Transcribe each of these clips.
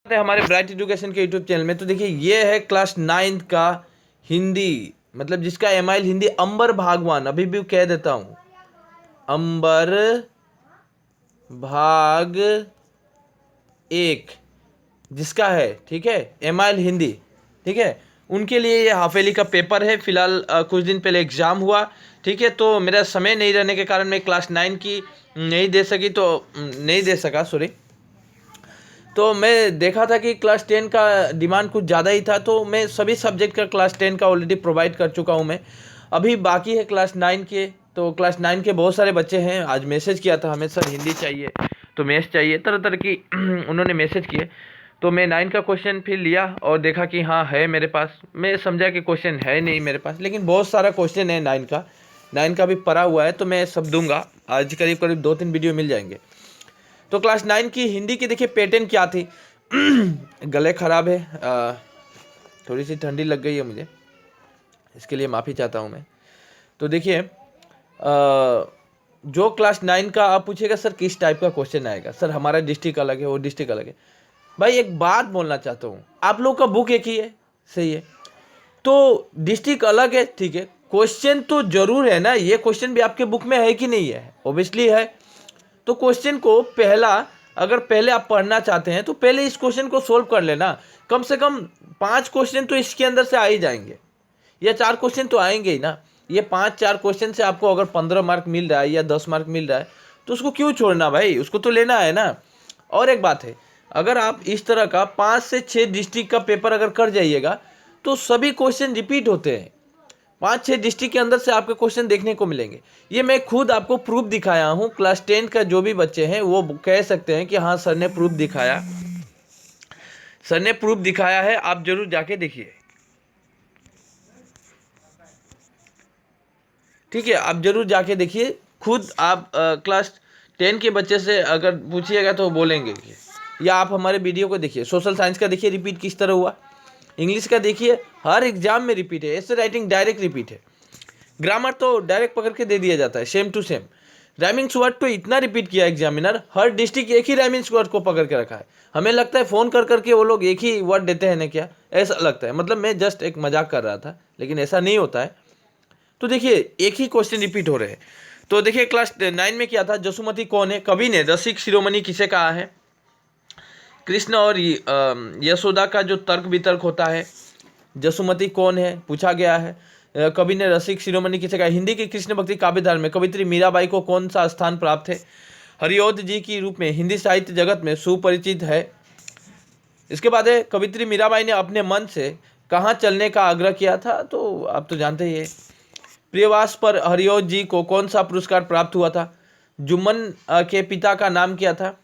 हमारे bright education के YouTube channel में। तो देखिए ये है क्लास 9 का हिंदी, मतलब जिसका एमआईएल हिंदी अंबर भागवान, अभी भी कह देता हूँ अंबर भाग 1 जिसका है, ठीक है, एमआईएल हिंदी, ठीक है। उनके लिए ये हाफेली का पेपर है। फिलहाल कुछ दिन पहले एग्ज़ाम हुआ, ठीक है। तो मेरा समय नहीं रहने के कारण मैं क्लास 9 की नहीं दे सकी, तो नहीं दे सका, सॉरी। तो मैं देखा था कि क्लास 10 का डिमांड कुछ ज़्यादा ही था, तो मैं सभी सब्जेक्ट का क्लास 10 का ऑलरेडी प्रोवाइड कर चुका हूँ मैं। अभी बाकी है क्लास 9 के। तो क्लास 9 के बहुत सारे बच्चे हैं, आज मैसेज किया था हमें, सर हिंदी चाहिए, तो मैथ्स चाहिए, तरह तरह की उन्होंने मैसेज किए। तो मैं 9 का क्वेश्चन फिर लिया और देखा कि हाँ है मेरे पास। मैं समझा कि क्वेश्चन है नहीं मेरे पास, लेकिन बहुत सारा क्वेश्चन है 9 का भी पड़ा हुआ है, तो मैं सब दूंगा। आज करीब करीब 2-3 वीडियो मिल जाएंगे। तो क्लास 9 की हिंदी की देखिए पैटर्न क्या थी। गले खराब है, थोड़ी सी ठंडी लग गई है मुझे, इसके लिए माफ़ी चाहता हूँ मैं। तो देखिए जो क्लास 9 का आप पूछिएगा सर किस टाइप का क्वेश्चन आएगा, सर हमारा डिस्ट्रिक्ट अलग है, वो डिस्ट्रिक्ट अलग है। भाई एक बात बोलना चाहता हूँ, आप लोग का बुक एक ही है, सही है, तो डिस्ट्रिक्ट अलग है, ठीक है। क्वेश्चन तो जरूर है ना, ये क्वेश्चन भी आपके बुक में है कि नहीं है, ऑब्वियसली है। तो क्वेश्चन को पहला, अगर पहले आप पढ़ना चाहते हैं तो पहले इस क्वेश्चन को सोल्व कर लेना। कम से कम 5 क्वेश्चन तो इसके अंदर से आ ही जाएंगे, या 4 क्वेश्चन तो आएंगे ही ना। ये 5-4 क्वेश्चन से आपको अगर 15 मार्क मिल रहा है या 10 मार्क मिल रहा है, तो उसको क्यों छोड़ना भाई, उसको तो लेना है ना। और एक बात है, अगर आप इस तरह का 5 से 6 डिस्ट्रिक्ट का पेपर अगर कर जाइएगा, तो सभी क्वेश्चन रिपीट होते हैं। 5-6 डिस्ट्रिक्ट के अंदर से आपके क्वेश्चन देखने को मिलेंगे। ये मैं खुद आपको प्रूफ दिखाया हूँ। क्लास 10 का जो भी बच्चे हैं वो कह सकते हैं कि हाँ सर ने प्रूफ दिखाया, सर ने प्रूफ दिखाया है, आप जरूर जाके देखिए, ठीक है। आप जरूर जाके देखिए खुद। आप क्लास 10 के बच्चे से अगर पूछिएगा तो बोलेंगे कि, या आप हमारे वीडियो को देखिए, सोशल साइंस का देखिए रिपीट किस तरह हुआ, इंग्लिश का देखिए हर एग्जाम में रिपीट है, ऐसे राइटिंग डायरेक्ट रिपीट है, ग्रामर तो डायरेक्ट पकड़ के दे दिया जाता है same to same. Rhyming word तो इतना रिपीट किया एग्जामिनर, हर डिस्ट्रिक्ट एक ही राइमिंग वर्ड को पकड़ के रखा है। हमें लगता है फ़ोन कर करके वो लोग एक ही वर्ड देते हैं ना, क्या ऐसा लगता है, मतलब मैं जस्ट एक मजाक कर रहा था, लेकिन ऐसा नहीं होता है। तो देखिए एक ही क्वेश्चन रिपीट हो रहे हैं। तो देखिए क्लास 9 में क्या था, जसुमती कौन है, कवि ने रसिक शिरोमणि किसे कहा है, कृष्ण और यशोदा का जो तर्क वितर्क होता है, जसुमती कौन है पूछा गया है। कवि ने रसिक शिरोमणि किसे कहा, हिंदी की कृष्ण भक्ति काव्यधारा में कवित्री मीराबाई को कौन सा स्थान प्राप्त है, हरिऔध जी की रूप में हिंदी साहित्य जगत में सुपरिचित है। इसके बाद है कवित्री मीराबाई ने अपने मन से कहाँ चलने का आग्रह किया था, तो आप तो जानते ही है। प्रियवास पर हरिऔध जी को कौन सा पुरस्कार प्राप्त हुआ था, जुम्मन के पिता का नाम क्या था,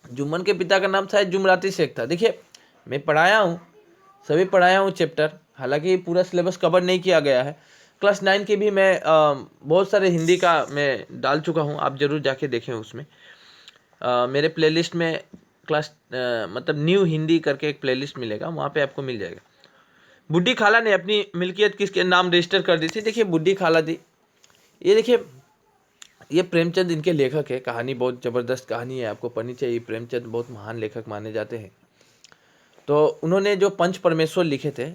जुम्मन के पिता का नाम शायद जुमराती शेख था। देखिए मैं पढ़ाया हूँ, सभी पढ़ाया हूँ चैप्टर, हालांकि पूरा सिलेबस कवर नहीं किया गया है। क्लास 9 के भी मैं बहुत सारे हिंदी का मैं डाल चुका हूँ, आप ज़रूर जाके देखें उसमें। मेरे प्लेलिस्ट में क्लास मतलब न्यू हिंदी करके एक प्लेलिस्ट मिलेगा, वहाँ पे आपको मिल जाएगा। बुड्ढी खाला ने अपनी मिल्कियत किसके नाम रजिस्टर कर दी थी, देखिए बुड्ढी खाला दी, ये देखिए ये प्रेमचंद इनके लेखक है। कहानी बहुत ज़बरदस्त कहानी है, आपको पढ़नी चाहिए। प्रेमचंद बहुत महान लेखक माने जाते हैं। तो उन्होंने जो पंच परमेश्वर लिखे थे,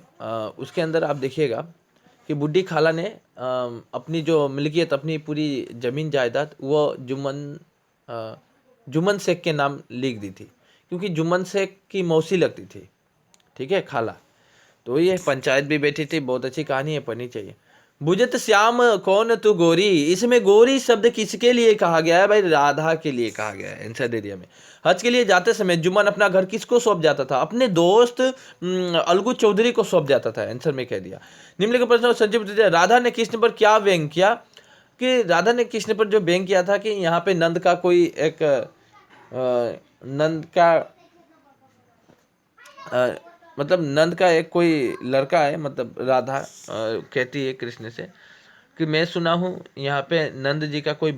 उसके अंदर आप देखिएगा कि बुड्ढी खाला ने अपनी जो मिल्कियत, अपनी पूरी ज़मीन जायदाद वो जुम्मन शेख के नाम लिख दी थी, क्योंकि जुम्मन शेख की मौसी लगती थी, ठीक है, खाला। तो ये पंचायत भी बैठी थी, बहुत अच्छी कहानी है, पढ़नी चाहिए। बुझत श्याम कौन तू गोरी, इसमें गोरी शब्द किसके लिए कहा गया है भाई, राधा के लिए कहा गया है। आंसर दे दिया मैं। हज के लिए जाते समय जुम्मन अपना घर किसको सौंप जाता था, अपने दोस्त अलगू चौधरी को सौंप जाता था। आंसर में कह दिया। निम्नलिखित प्रश्न संजीव, राधा ने कृष्ण पर क्या व्यंग किया, कि राधा ने कृष्ण पर जो व्यंग किया था कि यहाँ पे नंद का कोई एक नंद का मतलब नंद का एक कोई लड़का है, मतलब राधा कहती है कृष्ण से कि मैं सुना हूँ यहाँ पे नंद जी का कोई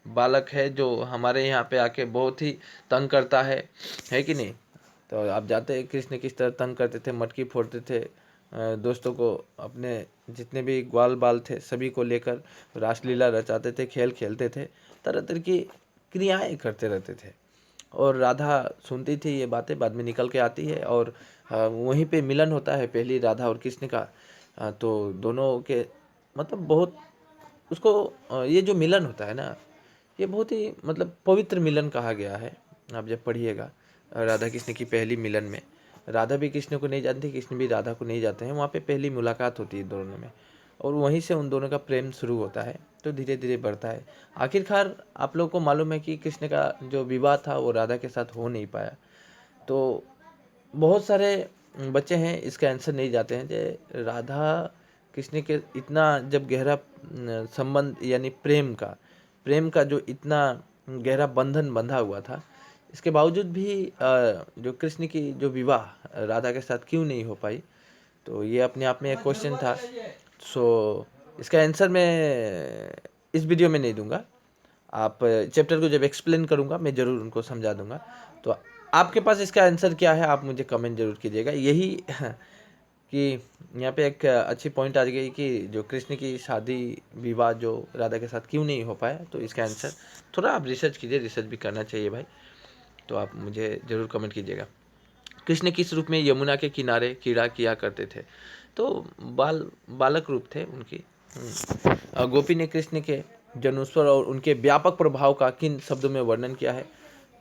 बालक है जो हमारे यहाँ पे आके बहुत ही तंग करता है कि नहीं। तो आप जानते हैं कृष्ण किस तरह तंग करते थे, मटकी फोड़ते थे, दोस्तों को, अपने जितने भी ग्वाल बाल थे सभी को लेकर रासलीला रचाते थे, खेल खेलते थे, तरह तरह की क्रियाएं करते रहते थे। और राधा सुनती थी ये बातें, बाद में निकल के आती है और वहीं पे मिलन होता है पहली राधा और कृष्ण का। तो दोनों के मतलब बहुत उसको ये जो मिलन होता है ना, ये बहुत ही मतलब पवित्र मिलन कहा गया है। आप जब पढ़िएगा राधा कृष्ण की पहली मिलन में, राधा भी कृष्ण को नहीं जानती, कृष्ण भी राधा को नहीं जानते हैं, वहाँ पे पहली मुलाकात होती है दोनों में और वहीं से उन दोनों का प्रेम शुरू होता है, तो धीरे धीरे बढ़ता है। आखिरकार आप लोगों को मालूम है कि कृष्ण का जो विवाह था वो राधा के साथ हो नहीं पाया। तो बहुत सारे बच्चे हैं इसका आंसर नहीं जाते हैं कि राधा कृष्ण के इतना जब गहरा संबंध यानी प्रेम का जो इतना गहरा बंधन बंधा हुआ था, इसके बावजूद भी जो कृष्ण की जो विवाह राधा के साथ क्यों नहीं हो पाई, तो ये अपने आप में एक क्वेश्चन था। सो इसका आंसर मैं इस वीडियो में नहीं दूंगा, आप चैप्टर को जब एक्सप्लेन करूंगा मैं ज़रूर उनको समझा दूंगा। तो आपके पास इसका आंसर क्या है आप मुझे कमेंट जरूर कीजिएगा। यही कि यहाँ पे एक अच्छी पॉइंट आ गई कि जो कृष्ण की शादी विवाह जो राधा के साथ क्यों नहीं हो पाया, तो इसका आंसर थोड़ा आप रिसर्च कीजिए, रिसर्च भी करना चाहिए भाई। तो आप मुझे ज़रूर कमेंट कीजिएगा। कृष्ण किस रूप में यमुना के किनारे कीड़ा किया करते थे, तो बालक रूप थे उनकी। गोपी ने कृष्ण के जन्मोत्सव और उनके व्यापक प्रभाव का किन शब्दों में वर्णन किया है,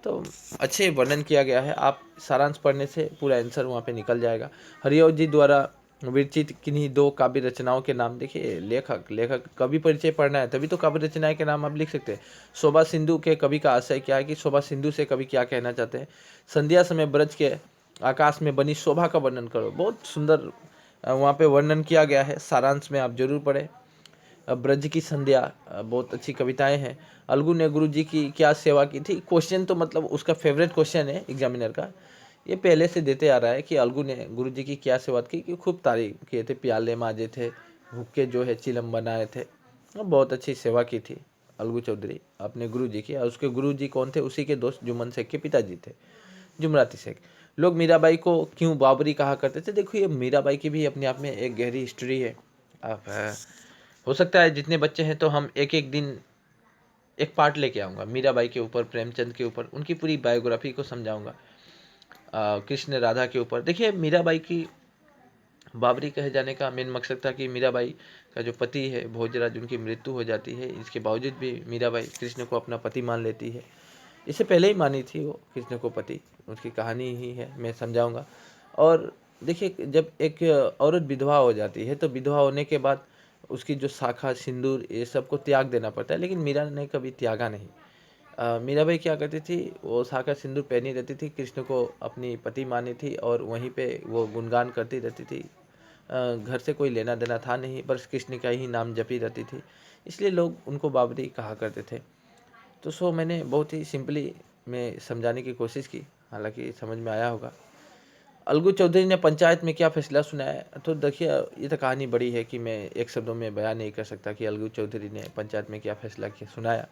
तो अच्छे वर्णन किया गया है। आप सारांश पढ़ने से पूरा आंसर वहाँ पे निकल जाएगा। हरिओ जी द्वारा विरचित किन्हीं दो काव्य रचनाओं के नाम। देखिए लेखक कवि परिचय पढ़ना है तभी तो काव्य रचनाएं के नाम आप लिख सकते हैं। शोभा सिंधु के कवि का आशय क्या है कि शोभा सिंधु से कवि क्या कहना चाहते हैं। संध्या समय ब्रज के आकाश में बनी शोभा का वर्णन करो। बहुत सुंदर वहाँ पे वर्णन किया गया है, सारांश में आप जरूर पढ़ें। ब्रज की संध्या बहुत अच्छी कविताएं हैं। अलगू ने गुरु जी की क्या सेवा की थी। क्वेश्चन तो मतलब उसका फेवरेट क्वेश्चन है एग्जामिनर का, ये पहले से देते आ रहा है कि अलगू ने गुरु जी की क्या सेवा की, कि खूब तारीफ किए थे, प्याले माजे थे, हुक्के जो है चिलम बनाए थे, और बहुत अच्छी सेवा की थी अलगू चौधरी अपने गुरु जी की। और उसके गुरु जी कौन थे, उसी के दोस्त जुम्मन शेख के पिताजी थे, जुमराती शेख। लोग मीराबाई को क्यों बाबरी कहा करते थे, देखो ये मीराबाई की भी अपने आप में एक गहरी हिस्ट्री है। आप हो सकता है जितने बच्चे हैं तो हम एक एक दिन एक पार्ट लेके आऊँगा मीराबाई के ऊपर, प्रेमचंद के ऊपर, उनकी पूरी बायोग्राफी को समझाऊंगा। कृष्ण राधा के ऊपर। देखिए मीराबाई की बाबरी कहे जाने का मेन मकसद था कि मीराबाई का जो पति है भोजराज, उनकी मृत्यु हो जाती है, इसके बावजूद भी मीराबाई कृष्ण को अपना पति मान लेती है। इससे पहले ही मानी थी वो कृष्ण को पति, उसकी कहानी ही है, मैं समझाऊंगा। और देखिए जब एक औरत विधवा हो जाती है तो विधवा होने के बाद उसकी जो शाखा सिंदूर ये सब को त्याग देना पड़ता है, लेकिन मीरा ने कभी त्यागा नहीं। मीराबाई क्या करती थी, वो शाखा सिंदूर पहनी रहती थी, कृष्ण को अपनी पति मानी थी और वहीं पे वो गुणगान करती रहती थी। घर से कोई लेना देना था नहीं, बस कृष्ण का ही नाम जपी रहती थी, इसलिए लोग उनको बाबरी कहा करते थे। तो सो मैंने बहुत ही सिंपली में समझाने की कोशिश की, हालांकि समझ में आया होगा। अलगू चौधरी ने पंचायत में क्या फैसला सुनाया, तो देखिए ये तो कहानी बड़ी है कि मैं एक शब्दों में बयान नहीं कर सकता कि अलगू चौधरी ने पंचायत में क्या फैसला किया सुनाया,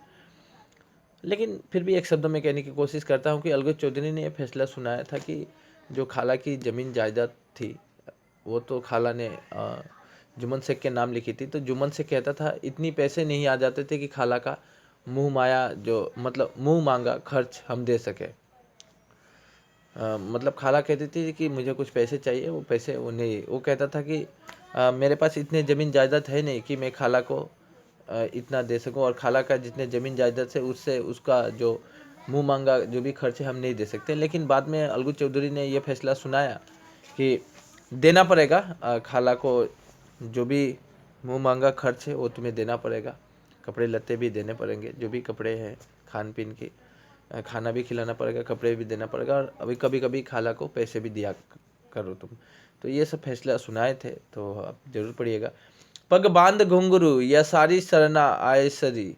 लेकिन फिर भी एक शब्दों में कहने की कोशिश करता हूँ कि अलगू चौधरी ने यह फैसला सुनाया था कि जो खाला की ज़मीन जायदाद थी वो तो खाला ने जुम्मन शेख के नाम लिखी थी, तो जुम्मन शेख कहता था इतनी पैसे नहीं आ जाते थे कि खाला का मुँह माया जो मतलब मुँह मांगा खर्च हम दे सके। मतलब खाला कहती थी कि मुझे कुछ पैसे चाहिए, वो पैसे वो नहीं, वो कहता था कि मेरे पास इतने ज़मीन जायदाद है नहीं कि मैं खाला को इतना दे सकूं, और खाला का जितने ज़मीन जायदाद से उससे उसका जो मुंह मांगा जो भी खर्च है हम नहीं दे सकते। लेकिन बाद में अलगू चौधरी ने यह फैसला सुनाया कि देना पड़ेगा खाला को, जो भी मुंह मांगा खर्च है वो तुम्हें देना पड़ेगा, कपड़े लत्ते भी देने पड़ेंगे, जो भी कपड़े हैं खान पीन की, खाना भी खिलाना पड़ेगा, कपड़े भी देना पड़ेगा, और अभी कभी कभी खाला को पैसे भी दिया करो तुम। तो ये सब फैसला सुनाए थे, तो आप जरूर पढ़िएगा। पग बांध घुंघरू या सारी सरना आयसरी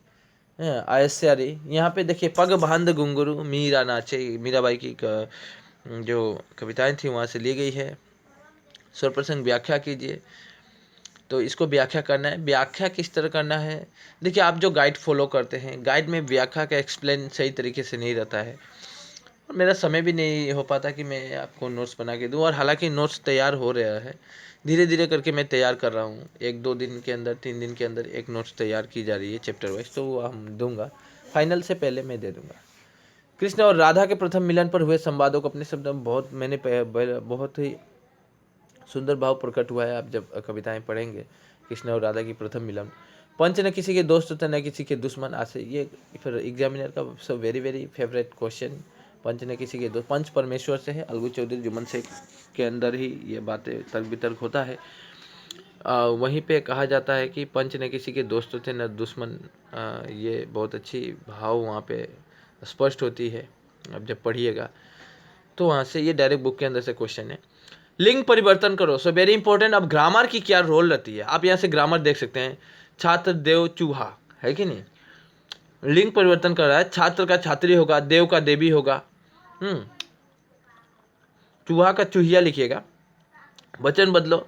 आयस्यारी, यहाँ पे देखिए पग बांध घुंघरू मीरा नाचे, मीराबाई की जो कविताएं थी वहाँ से ली गई है। सर्वप्रसंग व्याख्या कीजिए, तो इसको व्याख्या करना है। व्याख्या किस तरह करना है, देखिए आप जो गाइड फॉलो करते हैं, गाइड में व्याख्या का एक्सप्लेन सही तरीके से नहीं रहता है, और मेरा समय भी नहीं हो पाता कि मैं आपको नोट्स बना के दूं। और हालांकि नोट्स तैयार हो रहा है, धीरे धीरे करके मैं तैयार कर रहा हूं, 1-2 दिन के अंदर 3 दिन के अंदर एक नोट्स तैयार की जा रही है चैप्टर वाइज, तो वो हम दूंगा, फाइनल से पहले मैं दे दूंगा। कृष्ण और राधा के प्रथम मिलन पर हुए संवादों को अपने शब्दों में बहुत ही सुंदर भाव प्रकट हुआ है। आप जब कविताएं पढ़ेंगे कृष्ण और राधा की प्रथम मिलन, पंच न किसी के दोस्त होते न किसी के दुश्मन, आज से ये फिर एग्जामिनर का सब वेरी वेरी फेवरेट क्वेश्चन, पंच न किसी के दोस्त, पंच परमेश्वर से है, अलगू चौधरी जुम्मन शेख के अंदर ही ये बातें तर्क वितर्क होता है। वहीं पे कहा जाता है कि पंच न किसी के दोस्त थे न दुश्मन, ये बहुत अच्छी भाव वहाँ पे स्पष्ट होती है। अब जब पढ़िएगा तो वहाँ से ये डायरेक्ट बुक के अंदर से क्वेश्चन है। लिंग परिवर्तन करो, सो वेरी इंपॉर्टेंट। अब ग्रामर की क्या रोल रहती है, आप यहाँ से ग्रामर देख सकते हैं। छात्र देव चूहा है कि नहीं, लिंग परिवर्तन कर रहा है, छात्र का छात्री होगा, देव का देवी होगा, चूहा का चूहिया लिखिएगा। वचन बदलो,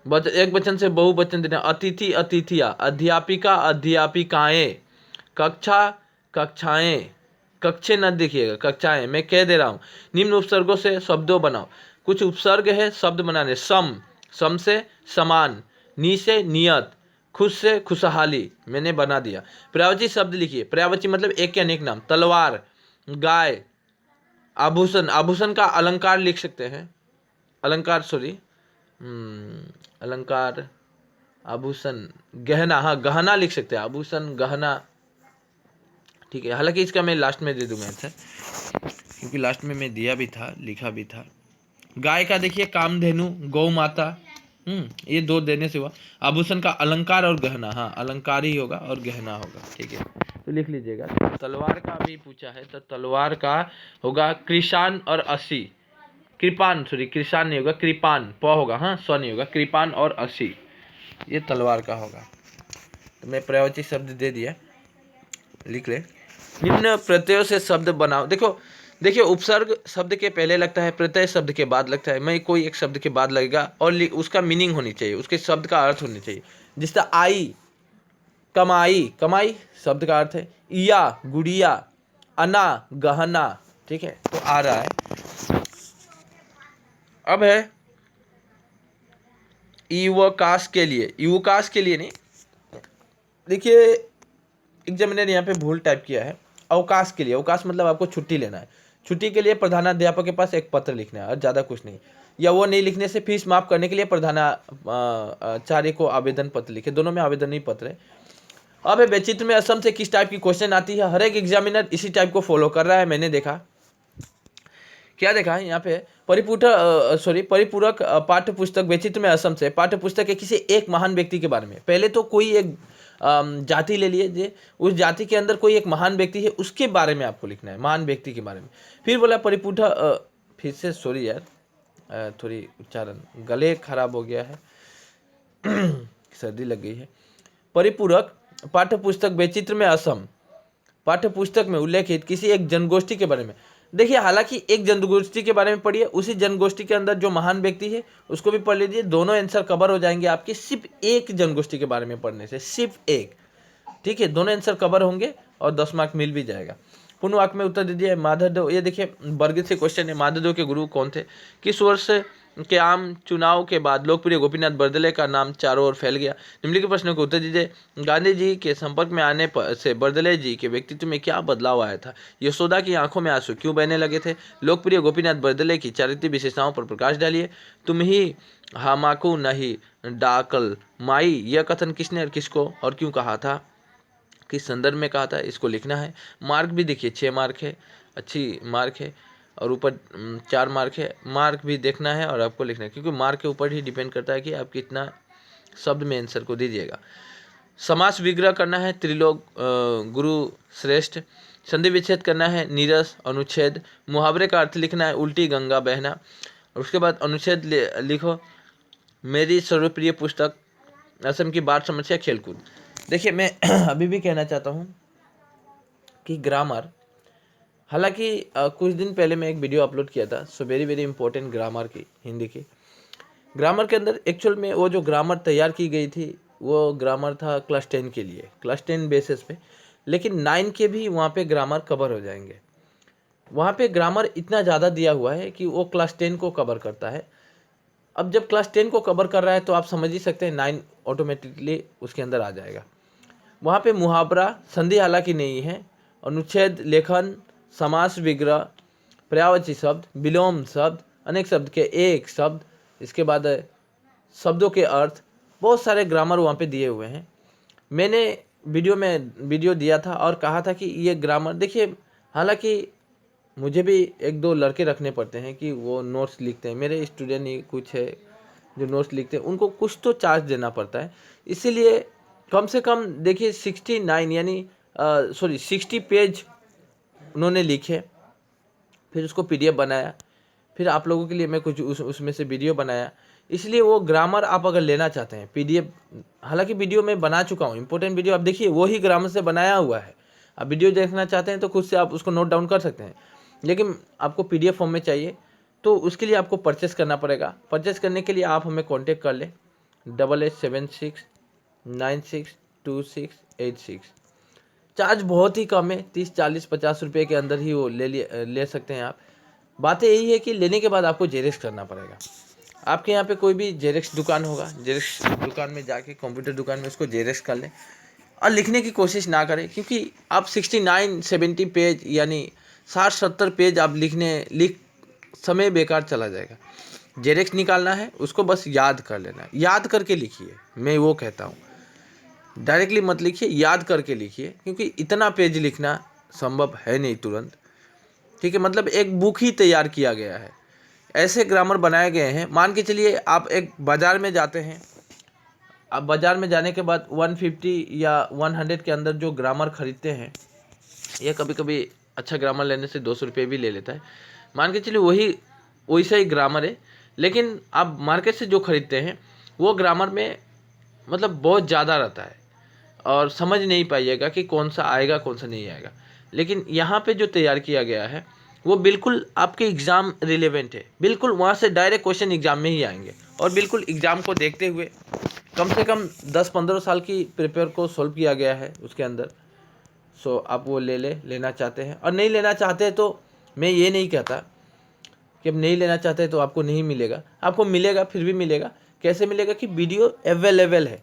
एक वचन से बहुवचन देना, अतिथि अतिथिया, अध्यापिका अध्यापिकाएं, कक्षा कक्षाएं, कक्षे न देखिएगा कक्षाएं, मैं कह दे रहा हूँ। निम्न उपसर्गों से शब्दों बनाओ, कुछ उपसर्ग है शब्द बनाने, सम से समान, नी से नियत, खुश से खुशहाली, मैंने बना दिया। पर्यायवाची शब्द लिखिए, पर्यायवाची मतलब एक के अनेक नाम, तलवार, गाय, आभूषण, आभूषण का अलंकार लिख सकते हैं, अलंकार अलंकार, आभूषण, गहना, हाँ गहना लिख सकते हैं, आभूषण गहना, ठीक है। हालांकि इसका मैं लास्ट में दे दूंगा आंसर, क्योंकि लास्ट में मैं दिया भी था, लिखा भी था। गाय का देखिए कामधेनु, गौ माता, ये दो देने से हुआ। आभूषण का अलंकार और गहना, हाँ अलंकार ही होगा और गहना होगा, ठीक है, तो लिख लीजिएगा। तलवार का भी पूछा है, तो तलवार का होगा कृषान और असी, कृपान, कृषान नहीं होगा, कृपान, प होगा, हाँ स्व नहीं होगा, कृपान और असी, ये तलवार का होगा। तो मैं पर्यायवाची शब्द दे दिया, लिख ले। निम्न प्रत्ययों से शब्द बनाओ, देखिए उपसर्ग शब्द के पहले लगता है, प्रत्यय शब्द के बाद लगता है। मैं कोई एक शब्द के बाद लगेगा और उसका मीनिंग होनी चाहिए, उसके शब्द का अर्थ होनी चाहिए। जिस तरह आई, कमाई, कमाई शब्द का अर्थ है, इया गुड़िया, अना गहना, ठीक है, तो आ रहा है। अब है युवकाश के लिए, युवकाश के लिए नहीं, देखिए एग्जामिनर यहाँ पे भूल टाइप किया है, अवकाश के लिए, अवकाश मतलब आपको छुट्टी लेना है, छुट्टी के लिए प्रधानाध्यापक के पास एक पत्र लिखना है और ज़्यादा कुछ नहीं, या वो नहीं लिखने से फीस माफ करने के लिए प्रधानाचार्य को आवेदन पत्र लिखे, दोनों में आवेदन नहीं पत्र है। अब वैचित्र में असम से किस टाइप की क्वेश्चन आती है, हर एक एग्जामिनर इसी टाइप को फॉलो कर रहा है। मैंने देखा, क्या देखा है यहाँ पे, परिपूरक पाठ्य पुस्तक वैचित्र में असम से पाठ्य पुस्तक के किसी एक महान व्यक्ति के बारे में, पहले तो कोई एक जाति ले लिए, उस जाति के अंदर कोई एक महान व्यक्ति है, उसके बारे में आपको लिखना है, महान व्यक्ति के बारे में। फिर बोला परिपूठा, फिर से सॉरी यार, थोड़ी उच्चारण, गले खराब हो गया है, सर्दी लग गई है। परिपूरक पाठ्य पुस्तक वैचित्र में असम, पाठ्य पुस्तक में उल्लेखित किसी एक जनगोष्ठी के बारे में। देखिए हालांकि एक जनगोष्ठी के बारे में पढ़िए, उसी जनगोष्ठी के अंदर जो महान व्यक्ति है उसको भी पढ़ लीजिए, दोनों आंसर कवर हो जाएंगे आपके सिर्फ एक जनगोष्ठी के बारे में पढ़ने से, सिर्फ एक, ठीक है, दोनों आंसर कवर होंगे और 10 मार्क मिल भी जाएगा। पूर्ण वाक्य में उत्तर दीजिए। माधवदेव, ये देखिए वर्गित से क्वेश्चन है, माधवदेव के गुरु कौन थे, किस वर्ष के आम चुनाव के बाद लोकप्रिय गोपीनाथ बरदले का नाम चारों ओर फैल गया। निम्नलिखित प्रश्नों को उत्तर दीजिए। गांधी जी के संपर्क में आने से बरदले जी के व्यक्तित्व में क्या बदलाव आया था। यशोदा की आंखों में आंसू क्यों बहने लगे थे। लोकप्रिय गोपीनाथ बरदले की चारित्रिक विशेषताओं पर प्रकाश डालिए। तुम ही हमाको नहीं डाकल माई, यह कथन किसने और किसको और क्यों कहा था, किस संदर्भ में कहा था, इसको लिखना है। मार्क भी देखिए 6 मार्क है, अच्छी मार्क है, और ऊपर 4 मार्क है, मार्क भी देखना है और आपको लिखना है, क्योंकि मार्क के ऊपर ही डिपेंड करता है कि आप कितना शब्द में आंसर को दीजिएगा। समास विग्रह करना है, त्रिलोक गुरु श्रेष्ठ, संधि विच्छेद करना है, नीरस अनुच्छेद, मुहावरे का अर्थ लिखना है, उल्टी गंगा बहना, और उसके बाद अनुच्छेद लिखो, मेरी सर्वप्रिय पुस्तक, असम की बात समस्या, खेलकूद। देखिए मैं अभी भी कहना चाहता हूँ कि ग्रामर, हालांकि कुछ दिन पहले मैं एक वीडियो अपलोड किया था, so very very important grammar की, हिंदी की ग्रामर के अंदर एक्चुअल में वो जो ग्रामर तैयार की गई थी वो ग्रामर था क्लास 10 के लिए, क्लास 10 बेसिस पे, लेकिन 9 के भी वहाँ पे ग्रामर कवर हो जाएंगे। वहाँ पे ग्रामर इतना ज़्यादा दिया हुआ है कि वो क्लास 10 को कवर करता है। अब जब क्लास 10 को कवर कर रहा है तो आप समझ ही सकते हैं 9 ऑटोमेटिकली उसके अंदर आ जाएगा। वहाँ पे मुहावरा, संधि हालांकि नहीं है, अनुच्छेद लेखन, समास विग्रह, पर्यायवाची शब्द, विलोम शब्द, अनेक शब्द के एक शब्द, इसके बाद शब्दों के अर्थ, बहुत सारे ग्रामर वहाँ पे दिए हुए हैं। मैंने वीडियो दिया था और कहा था कि ये ग्रामर देखिए, हालांकि मुझे भी एक दो लड़के रखने पड़ते हैं कि वो नोट्स लिखते हैं, मेरे स्टूडेंट ही कुछ है जो नोट्स लिखते हैं, उनको कुछ तो चार्ज देना पड़ता है। इसीलिए कम से कम देखिए 69 यानी 60 पेज उन्होंने लिखे, फिर उसको PDF बनाया, फिर आप लोगों के लिए मैं कुछ उसमें से वीडियो बनाया। इसलिए वो ग्रामर आप अगर लेना चाहते हैं PDF, हालांकि वीडियो मैं बना चुका हूँ, इंपॉर्टेंट वीडियो आप देखिए, वही ग्रामर से बनाया हुआ है। आप वीडियो देखना चाहते हैं तो खुद से आप उसको नोट डाउन कर सकते हैं, लेकिन आपको PDF फॉर्म में चाहिए तो उसके लिए आपको परचेस करना पड़ेगा। परचेस करने के लिए आप हमें कॉन्टेक्ट कर लें 8876962686। चार्ज बहुत ही कम है, 30 40 50 रुपये के अंदर ही वो ले सकते हैं आप। बात यही है कि लेने के बाद आपको जेरेक्स करना पड़ेगा। आपके यहाँ पे कोई भी जेरेक्स दुकान होगा, जेरेक्स दुकान में जाके, कंप्यूटर दुकान में उसको जेरेक्स कर लें और लिखने की कोशिश ना करें, क्योंकि आप 69-70 पेज यानी 60-70 पेज आप समय बेकार चला जाएगा। जेरेक्स निकालना है, उसको बस याद कर लेना है, याद करके लिखिए, मैं वो कहता हूँ। डायरेक्टली मत लिखिए, याद करके लिखिए, क्योंकि इतना पेज लिखना संभव है नहीं तुरंत। ठीक है, मतलब एक बुक ही तैयार किया गया है, ऐसे ग्रामर बनाए गए हैं। मान के चलिए आप एक बाज़ार में जाते हैं, आप बाज़ार में जाने के बाद 150 या 100 के अंदर जो ग्रामर खरीदते हैं, या कभी कभी अच्छा ग्रामर लेने से 200 रुपये भी ले लेता है, मान के चलिए वैसा ही ग्रामर है, लेकिन आप मार्केट से जो खरीदते हैं वो ग्रामर में मतलब बहुत ज़्यादा रहता है और समझ नहीं पाइएगा कि कौन सा आएगा कौन सा नहीं आएगा। लेकिन यहाँ पे जो तैयार किया गया है वो बिल्कुल आपके एग्ज़ाम रिलेवेंट है, बिल्कुल वहाँ से डायरेक्ट क्वेश्चन एग्ज़ाम में ही आएंगे, और बिल्कुल एग्ज़ाम को देखते हुए कम से कम 10-15 साल की प्रिपेयर को सॉल्व किया गया है उसके अंदर। सो आप वो लेना चाहते हैं, और नहीं लेना चाहते तो मैं ये नहीं कहता कि अब नहीं लेना चाहते तो आपको नहीं मिलेगा, आपको मिलेगा, फिर भी मिलेगा। कैसे मिलेगा कि वीडियो अवेलेबल है,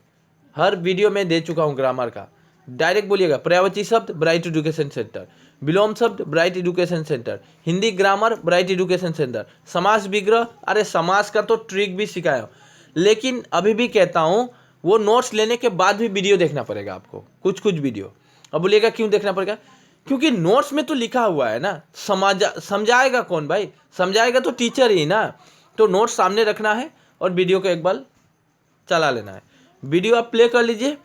हर वीडियो में दे चुका हूँ ग्रामर का। डायरेक्ट बोलिएगा पर्यायवाची शब्द ब्राइट एजुकेशन सेंटर, विलोम शब्द bright education centre, Hindi grammar bright education centre, समास विग्रह, अरे समास का तो ट्रिक भी सिखाया हूँ। लेकिन अभी भी कहता हूँ वो नोट्स लेने के बाद भी वीडियो देखना पड़ेगा आपको, कुछ वीडियो। अब बोलिएगा क्यों देखना पड़ेगा, क्योंकि नोट्स में तो लिखा हुआ है ना, समझाएगा कौन भाई, समझाएगा तो टीचर ही ना। तो नोट्स सामने रखना है और वीडियो को एक बार चला लेना है। वीडियो आप प्ले कर लीजिए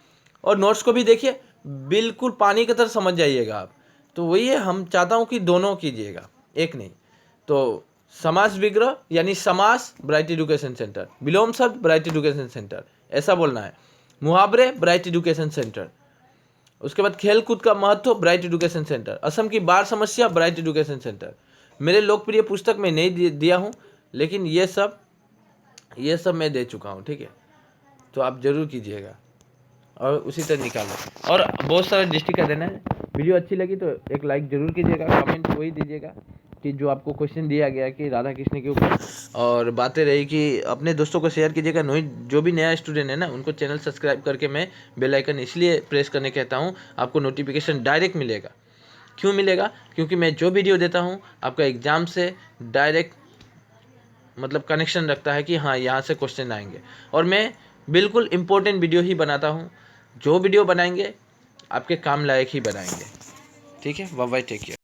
और नोट्स को भी देखिए, बिल्कुल पानी की तरह समझ जाइएगा आप। तो वही है, हम चाहता हूँ कि दोनों कीजिएगा, एक नहीं। तो समास विग्रह यानी समास ब्राइट एजुकेशन सेंटर, विलोम शब्द ब्राइट एजुकेशन सेंटर, ऐसा बोलना है। मुहावरे ब्राइट एजुकेशन सेंटर, उसके बाद खेल कूद का महत्व ब्राइट एजुकेशन सेंटर, असम की बाढ़ समस्या ब्राइट एजुकेशन सेंटर। मेरे लोकप्रिय पुस्तक में नहीं दिया हूँ, लेकिन ये सब मैं दे चुका हूँ। ठीक है, तो आप जरूर कीजिएगा और उसी तरह निकालें। और बहुत सारा डिस्ट्रिक्ट का देना है। वीडियो अच्छी लगी तो एक लाइक जरूर कीजिएगा, कमेंट वही दीजिएगा कि जो आपको क्वेश्चन दिया गया कि राधा कृष्ण के ऊपर, और बातें रही कि अपने दोस्तों को शेयर कीजिएगा। जो भी नया स्टूडेंट है ना, उनको चैनल सब्सक्राइब करके, मैं बेल आइकन इसलिए प्रेस करने कहता हूँ, आपको नोटिफिकेशन डायरेक्ट मिलेगा। क्यों मिलेगा, क्योंकि मैं जो वीडियो देता हूँ आपका एग्ज़ाम से डायरेक्ट मतलब कनेक्शन रखता है कि हाँ यहाँ से क्वेश्चन आएंगे। और मैं बिल्कुल इम्पोर्टेंट वीडियो ही बनाता हूँ, जो वीडियो बनाएंगे आपके काम लायक ही बनाएंगे। ठीक है, बाय बाय, टेक केयर।